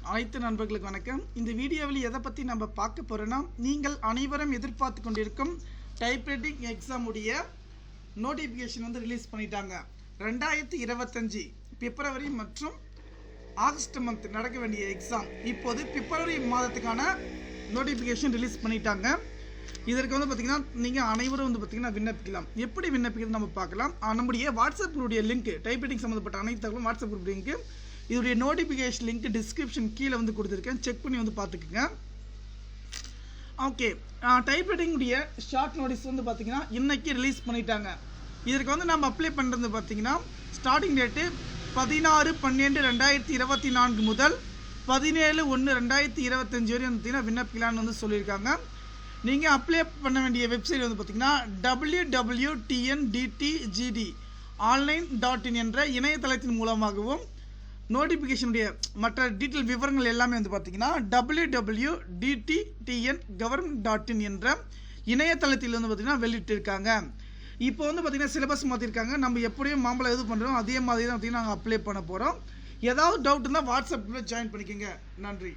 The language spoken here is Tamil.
அனைத்து நண்பர்களுக்கு வணக்கம். இந்த வீடியோவில் எதை பற்றி நம்ம பார்க்க போகிறோன்னா, நீங்கள் அனைவரும் எதிர்பார்த்து கொண்டிருக்கும் டைப்ரைட்டிங் எக்ஸாம் உடைய நோட்டிஃபிகேஷன் ரிலீஸ் பண்ணிட்டாங்க. 2025 பிப்ரவரி மற்றும் ஆகஸ்ட் மந்த் நடக்க வேண்டிய எக்ஸாம் இப்போது பிப்ரவரி மாதத்துக்கான நோட்டிஃபிகேஷன் ரிலீஸ் பண்ணிட்டாங்க. இதற்கு பார்த்தீங்கன்னா நீங்கள் அனைவரும் பார்த்தீங்கன்னா விண்ணப்பிக்கலாம். எப்படி விண்ணப்பிக்கிறது நம்ம பார்க்கலாம். நம்முடைய வாட்ஸ்அப் குரூப்புடைய லிங்க், டைப்ரைட்டிங் சம்மந்தப்பட்ட அனைத்து தகவலும் வாட்ஸ்அப் குரூப் லிங்க், இதோடைய நோட்டிஃபிகேஷன் லிங்க் டிஸ்கிரிப்ஷன் கீழே கொடுத்துருக்கேன். செக் பண்ணி பார்த்துக்குங்க. ஓகே, டைப்ரைட்டிங்குடைய ஷார்ட் நோட்டீஸ் பார்த்தீங்கன்னா இன்றைக்கி ரிலீஸ் பண்ணிட்டாங்க. இதற்கு நம்ம அப்ளை பண்ணுறது பார்த்தீங்கன்னா ஸ்டார்டிங் டேட்டு 16/12/2024 முதல் 17/1/2025 வரை பார்த்தீங்கன்னா விண்ணப்பிக்கலான்னு சொல்லியிருக்காங்க. நீங்கள் அப்ளை பண்ண வேண்டிய வெப்சைட் பார்த்தீங்கன்னா www.tndtgd online.in என்ற இணையதளத்தின் மூலமாகவும், நோட்டிஃபிகேஷனுடைய மற்ற டீட்டெயில் விவரங்கள் எல்லாமே பார்த்தீங்கன்னா www.dttngovernment.in என்ற இணையதளத்தில் பார்த்தீங்கன்னா வெளியிட்டிருக்காங்க. இப்போ பார்த்தீங்கன்னா சிலபஸ் மாற்றிருக்காங்க. நம்ம எப்படியும் மாம்பழம் எது பண்ணுறோம் அதே மாதிரி தான் பார்த்தீங்கன்னா நாங்கள் அப்ளை பண்ண போகிறோம். ஏதாவது டவுட் இருந்தால் வாட்ஸ்அப்பில் ஜாயின் பண்ணிக்கோங்க. நன்றி.